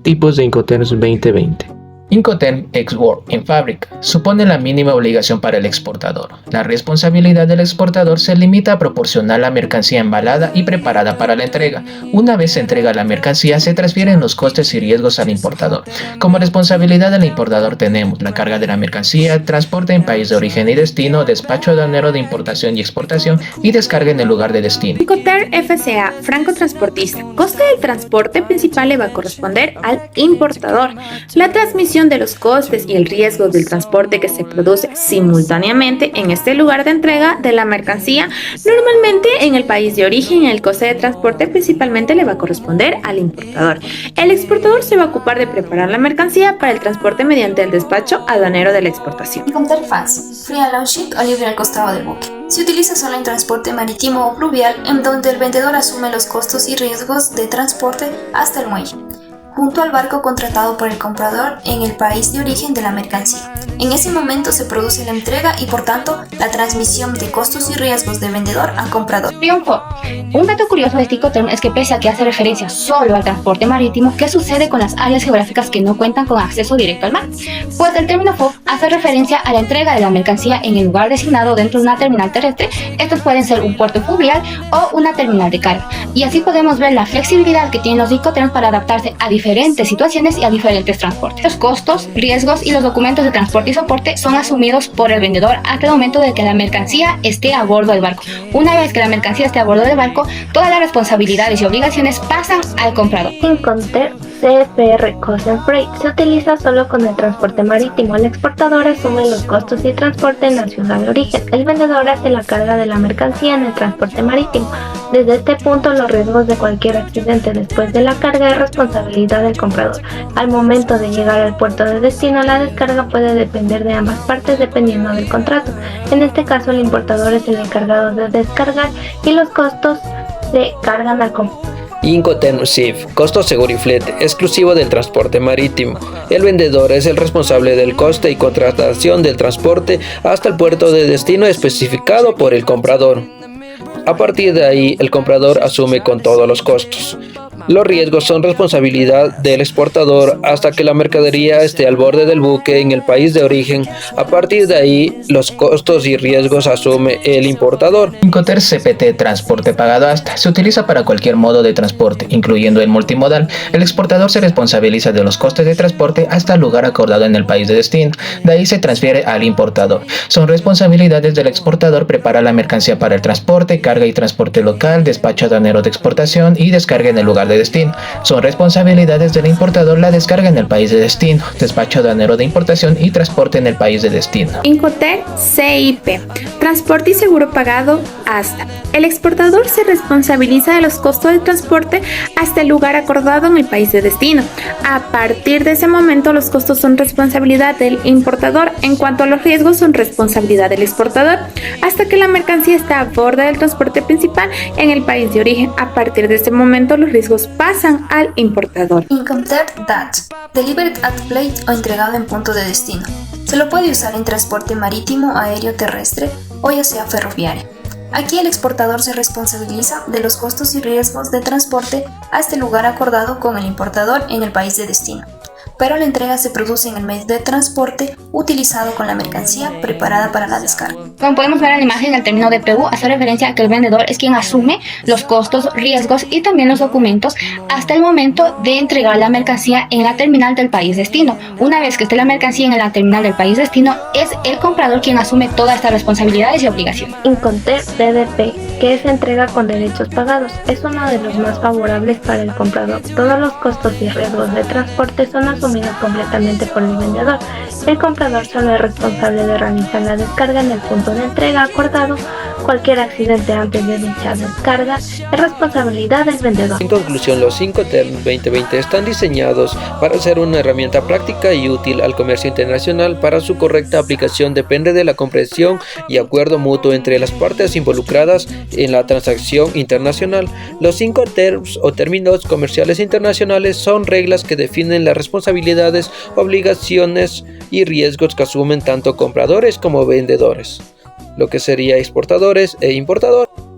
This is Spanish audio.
Tipos de Incoterms 2020. Incoterm ex work in fabric supone la mínima obligación para el exportador. La responsabilidad del exportador se limita a proporcionar la mercancía embalada y preparada para la entrega. Una vez se entrega la mercancía, se transfieren los costes y riesgos al importador. Como responsabilidad del importador tenemos la carga de la mercancía, transporte en país de origen y destino, despacho aduanero de importación y exportación y descarga en el lugar de destino. Incoterm FCA, franco transportista. Coste del transporte principal le va a corresponder al importador. La transmisión de los costes y el riesgo del transporte que se produce simultáneamente en este lugar de entrega de la mercancía, normalmente en el país de origen, el coste de transporte principalmente le va a corresponder al importador. El exportador se va a ocupar de preparar la mercancía para el transporte mediante el despacho aduanero de la exportación. Incoterm FAS, Free and Low Ship o libre al costado del buque. Se utiliza solo en transporte marítimo o fluvial, en donde el vendedor asume los costos y riesgos de transporte hasta el muelle, junto al barco contratado por el comprador en el país de origen de la mercancía. En ese momento se produce la entrega y por tanto la transmisión de costos y riesgos de vendedor a comprador. Triunfo. Un dato curioso de este Incoterm es que pese a que hace referencia solo al transporte marítimo, ¿qué sucede con las áreas geográficas que no cuentan con acceso directo al mar? Pues el término FOB hace referencia a la entrega de la mercancía en el lugar designado dentro de una terminal terrestre. Estos pueden ser un puerto fluvial o una terminal de carga. Y así podemos ver la flexibilidad que tienen los Incoterms para adaptarse a diferentes situaciones y a diferentes transportes. Los costos, riesgos y los documentos de transporte y soporte son asumidos por el vendedor hasta el momento de que la mercancía esté a bordo del barco. Una vez que la mercancía esté a bordo del barco, todas las responsabilidades y obligaciones pasan al comprador. Incoterm CFR Cost and Freight se utiliza solo con el transporte marítimo. El exportador asume los costos y transporte en la ciudad de origen. El vendedor hace la carga de la mercancía en el transporte marítimo. Desde este punto, los riesgos de cualquier accidente después de la carga es responsabilidad del comprador. Al momento de llegar al puerto de destino, la descarga puede depender de ambas partes dependiendo del contrato. En este caso, el importador es el encargado de descargar y los costos se cargan al comprador. Incoterm SIF, costo seguro y flete, exclusivo del transporte marítimo. El vendedor es el responsable del coste y contratación del transporte hasta el puerto de destino especificado por el comprador. A partir de ahí, el comprador asume con todos los costos. Los riesgos son responsabilidad del exportador hasta que la mercadería esté al borde del buque en el país de origen. A partir de ahí, los costos y riesgos asume el importador. Incoterm CPT, transporte pagado hasta, se utiliza para cualquier modo de transporte, incluyendo el multimodal. El exportador se responsabiliza de los costes de transporte hasta el lugar acordado en el país de destino. De ahí se transfiere al importador. Son responsabilidades del exportador preparar la mercancía para el transporte, carga y transporte local, despacho aduanero de exportación y descarga en el lugar de destino. Son responsabilidades del importador la descarga en el país de destino, despacho aduanero de importación y transporte en el país de destino. Incoterm CIP, transporte y seguro pagado hasta. El exportador se responsabiliza de los costos del transporte hasta el lugar acordado en el país de destino. A partir de ese momento, los costos son responsabilidad del importador. En cuanto a los riesgos, son responsabilidad del exportador hasta que la mercancía está a bordo del transporte principal en el país de origen. A partir de este momento, los riesgos pasan al importador. Incoterm DAT, Delivered at Plate o entregado en punto de destino. Se lo puede usar en transporte marítimo, aéreo, terrestre o ya sea ferroviario. Aquí el exportador se responsabiliza de los costos y riesgos de transporte hasta el lugar acordado con el importador en el país de destino, pero la entrega se produce en el medio de transporte utilizado con la mercancía preparada para la descarga. Como podemos ver en la imagen, el término DPU hace referencia a que el vendedor es quien asume los costos, riesgos y también los documentos hasta el momento de entregar la mercancía en la terminal del país destino. Una vez que esté la mercancía en la terminal del país destino, es el comprador quien asume todas estas responsabilidades y obligaciones. Incoterm DDP, que es entrega con derechos pagados, es uno de los más favorables para el comprador. Todos los costos y riesgos de transporte son asumidos completamente por el vendedor. El comprador solo es responsable de realizar la descarga en el punto de entrega acordado. Cualquier accidente antes de dicha descarga es responsabilidad del vendedor. En conclusión, los Incoterm 2020 están diseñados para ser una herramienta práctica y útil al comercio internacional. Para su correcta aplicación depende de la comprensión y acuerdo mutuo entre las partes involucradas en la transacción internacional. Los Incoterms o términos comerciales internacionales son reglas que definen las responsabilidades, obligaciones y riesgos que asumen tanto compradores como vendedores, lo que sería exportadores e importadores.